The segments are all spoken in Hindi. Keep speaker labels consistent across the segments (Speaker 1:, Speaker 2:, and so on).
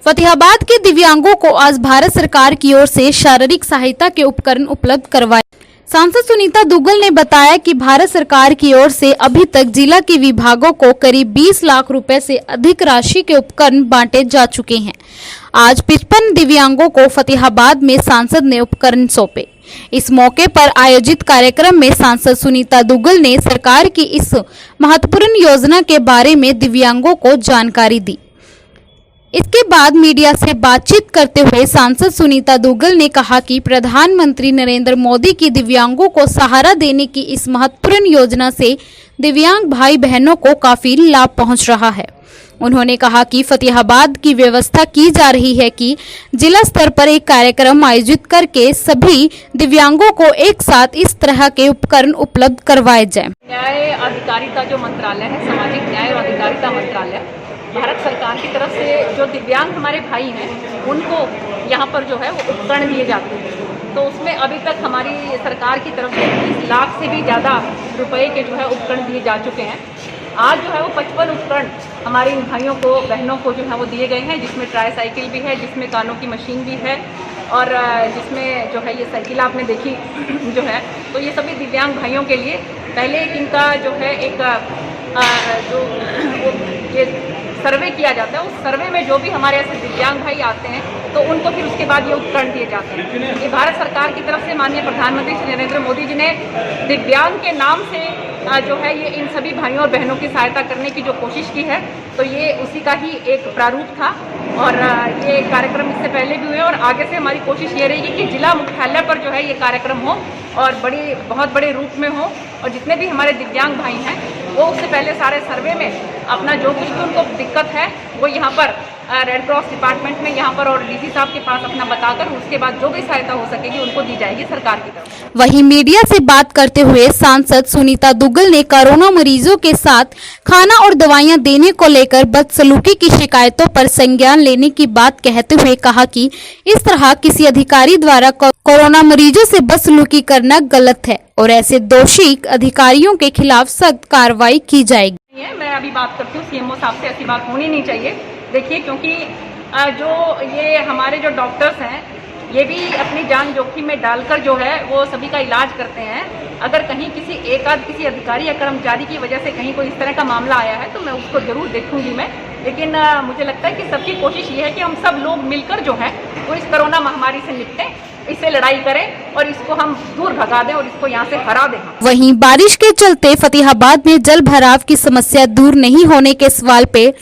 Speaker 1: फतेहाबाद के दिव्यांगों को आज भारत सरकार की ओर से शारीरिक सहायता के उपकरण उपलब्ध करवाए। सांसद सुनीता दुग्गल ने बताया कि भारत सरकार की ओर से अभी तक जिला के विभागों को करीब 20 लाख रुपए से अधिक राशि के उपकरण बांटे जा चुके हैं। आज 55 दिव्यांगों को फतेहाबाद में सांसद ने उपकरण सौंपे। इस मौके पर आयोजित कार्यक्रम में सांसद सुनीता दुग्गल ने सरकार की इस महत्वपूर्ण योजना के बारे में दिव्यांगों को जानकारी दी। इसके बाद मीडिया से बातचीत करते हुए सांसद सुनीता दुग्गल ने कहा कि प्रधानमंत्री नरेंद्र मोदी की दिव्यांगों को सहारा देने की इस महत्वपूर्ण योजना से दिव्यांग भाई बहनों को काफी लाभ पहुंच रहा है। उन्होंने कहा कि फतेहाबाद की व्यवस्था की जा रही है कि जिला स्तर पर एक कार्यक्रम आयोजित करके सभी दिव्यांगों को एक साथ इस तरह के उपकरण उपलब्ध करवाए जाएं।
Speaker 2: न्याय अधिकारिता जो मंत्रालय है, सामाजिक न्याय और अधिकारिता मंत्रालय, भारत सरकार की तरफ से जो दिव्यांग हमारे भाई हैं उनको यहाँ पर जो है वो उपकरण दिए जाते हैं। तो उसमें अभी तक हमारी सरकार की तरफ से 30 लाख से भी ज़्यादा रुपए के जो है उपकरण दिए जा चुके हैं। आज जो है वो 55 उपकरण हमारे इन भाइयों को बहनों को जो है वो दिए गए हैं, जिसमें ट्राई साइकिल भी है, जिसमें कानों की मशीन भी है और जिसमें जो है ये साइकिल आपने देखी जो है। तो ये सभी दिव्यांग भाइयों के लिए पहले एक इनका जो है एक जो ये सर्वे किया जाता है, उस सर्वे में जो भी हमारे ऐसे दिव्यांग भाई आते हैं तो उनको फिर उसके बाद ये उपकरण दिए जाते हैं। ये भारत सरकार की तरफ से माननीय प्रधानमंत्री श्री नरेंद्र मोदी जी ने दिव्यांग के नाम से जो है ये इन सभी भाइयों और बहनों की सहायता करने की जो कोशिश की है, तो ये उसी का ही एक प्रारूप था। और ये कार्यक्रम इससे पहले भी हुए और आगे से हमारी कोशिश ये रहेगी कि जिला मुख्यालय पर जो है ये कार्यक्रम हो और बहुत बड़े रूप में हो और जितने भी हमारे दिव्यांग भाई हैं वो उससे पहले सारे सर्वे में अपना जो कुछ भी उनको दिक्कत है वो यहाँ पर रेड क्रॉस डिपार्टमेंट में यहाँ पर और डीसी साहब के पास अपना बताकर उसके बाद जो भी सहायता हो सकेगी उनको दी जाएगी सरकार की तरफ।
Speaker 1: वहीं मीडिया से बात करते हुए सांसद सुनीता दुग्गल ने कोरोना मरीजों के साथ खाना और दवाइयां देने को लेकर बदसलूकी की शिकायतों पर संज्ञान लेने की बात कहते हुए कहा कि इस तरह किसी अधिकारी द्वारा कोरोना मरीजों से बदसलूकी करना गलत है और ऐसे दोषी अधिकारियों के खिलाफ सख्त कार्रवाई की जाएगी।
Speaker 2: मैं अभी बात करती हूँ सीएमओ साहब से, ऐसी बात होनी नहीं चाहिए। देखिए, क्योंकि जो ये हमारे जो डॉक्टर्स हैं ये भी अपनी जान जोखिम में डालकर जो है वो सभी का इलाज करते हैं। अगर कहीं किसी अधिकारी या कर्मचारी की वजह से कहीं कोई इस तरह का मामला आया है तो मैं उसको जरूर देखूंगी मैं, लेकिन मुझे लगता है कि सबकी कोशिश ये है कि हम सब लोग मिलकर जो है वो इस कोरोना महामारी से निपटें, इससे लड़ाई करें और इसको हम दूर भगा दें और इसको यहाँ से हरा दें।
Speaker 1: वहीं बारिश के चलते फतेहाबाद में जल भराव की समस्या दूर नहीं होने के सवाल पे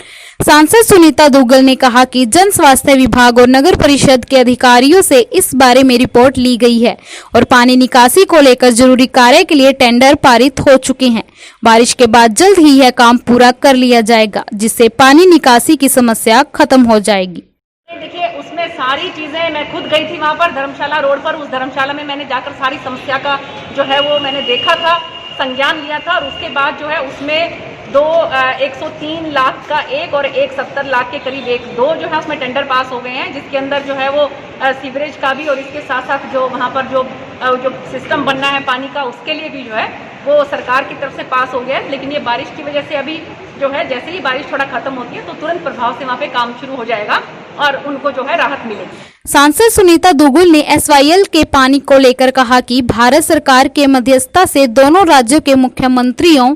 Speaker 1: सांसद सुनीता दुग्गल ने कहा कि जन स्वास्थ्य विभाग और नगर परिषद के अधिकारियों से इस बारे में रिपोर्ट ली गई है और पानी निकासी को लेकर जरूरी कार्य के लिए टेंडर पारित हो चुके हैं। बारिश के बाद जल्द ही यह काम पूरा कर लिया जाएगा, जिससे पानी निकासी की समस्या खत्म हो जाएगी।
Speaker 2: देखिए, उसमें सारी चीजें मैं खुद गई थी वहाँ पर धर्मशाला रोड पर। उस धर्मशाला में मैंने जाकर सारी समस्या का जो है वो मैंने देखा था, संज्ञान लिया था और उसके बाद जो है उसमें 103 लाख का एक और 170 लाख के करीब दो जो है उसमें टेंडर पास हो गए हैं, जिसके अंदर जो है वो सीवरेज का भी और इसके साथ साथ जो वहाँ पर जो सिस्टम बनना है पानी का उसके लिए भी जो है वो सरकार की तरफ से पास हो गया है। लेकिन ये बारिश की वजह से अभी जो है जैसे ही बारिश थोड़ा खत्म होती है तो तुरंत प्रभाव से वहाँ पे काम शुरू हो जाएगा और उनको जो है राहत मिलेगी।
Speaker 1: सांसद सुनीता दुग्गल ने SYL के पानी को लेकर कहा कि भारत सरकार के मध्यस्थता से दोनों राज्यों के मुख्यमंत्रियों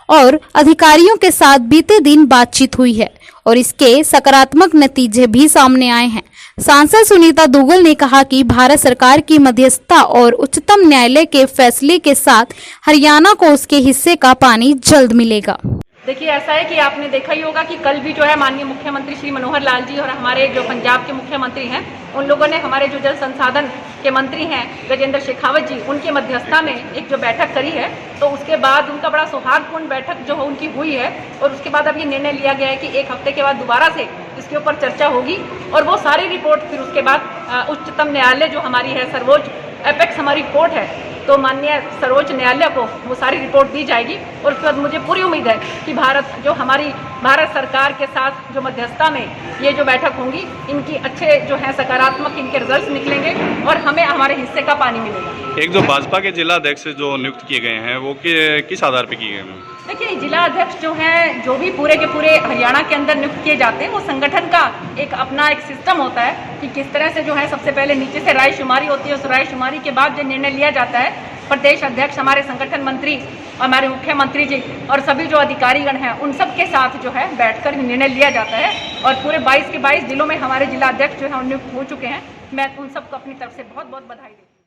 Speaker 1: और अधिकारियों के साथ बीते दिन बातचीत हुई है और इसके सकारात्मक नतीजे भी सामने आए हैं। सांसद सुनीता दुग्गल ने कहा कि भारत सरकार की मध्यस्थता और उच्चतम न्यायालय के फैसले के साथ हरियाणा को उसके हिस्से का पानी जल्द मिलेगा।
Speaker 2: देखिए, ऐसा है कि आपने देखा ही होगा कि कल भी जो है माननीय मुख्यमंत्री श्री मनोहर लाल जी और हमारे जो पंजाब के मुख्यमंत्री हैं उन लोगों ने हमारे जो जल संसाधन के मंत्री हैं गजेंद्र शेखावत जी, उनके मध्यस्थता में एक जो बैठक करी है तो उसके बाद उनका बड़ा सौहार्दपूर्ण बैठक जो उनकी हुई है और उसके बाद अब ये निर्णय लिया गया है कि एक हफ्ते के बाद दोबारा से इसके ऊपर चर्चा होगी और वो सारी रिपोर्ट फिर उसके बाद उच्चतम न्यायालय जो हमारी है, सर्वोच्च एपेक्स हमारी कोर्ट है, तो माननीय सर्वोच्च न्यायालय को वो सारी रिपोर्ट दी जाएगी और उसके बाद मुझे पूरी उम्मीद है कि हमारी भारत सरकार के साथ जो मध्यस्थता में ये जो बैठक होंगी इनकी अच्छे जो है सकारात्मक इनके रिजल्ट्स निकलेंगे और हमें हमारे हिस्से का पानी मिलेगा।
Speaker 3: एक जो भाजपा के जिला अध्यक्ष जो नियुक्त किए गए हैं वो किस आधार पर किए गए हैं?
Speaker 2: देखिए, जिला अध्यक्ष जो हैं, जो भी पूरे के पूरे हरियाणा के अंदर नियुक्त किए जाते हैं, वो संगठन का अपना एक सिस्टम होता है कि किस तरह से जो है सबसे पहले नीचे से रायशुमारी होती है। उस रायशुमारी के बाद जो निर्णय लिया जाता है, प्रदेश अध्यक्ष, हमारे संगठन मंत्री, हमारे मुख्यमंत्री जी और सभी जो अधिकारीगण हैं, उन सब के साथ जो है बैठकर निर्णय लिया जाता है। और पूरे 22 के 22 जिलों में हमारे जिला अध्यक्ष जो है नियुक्त हो चुके हैं। मैं उन सबको अपनी तरफ से बहुत बहुत बधाई देती हूँ।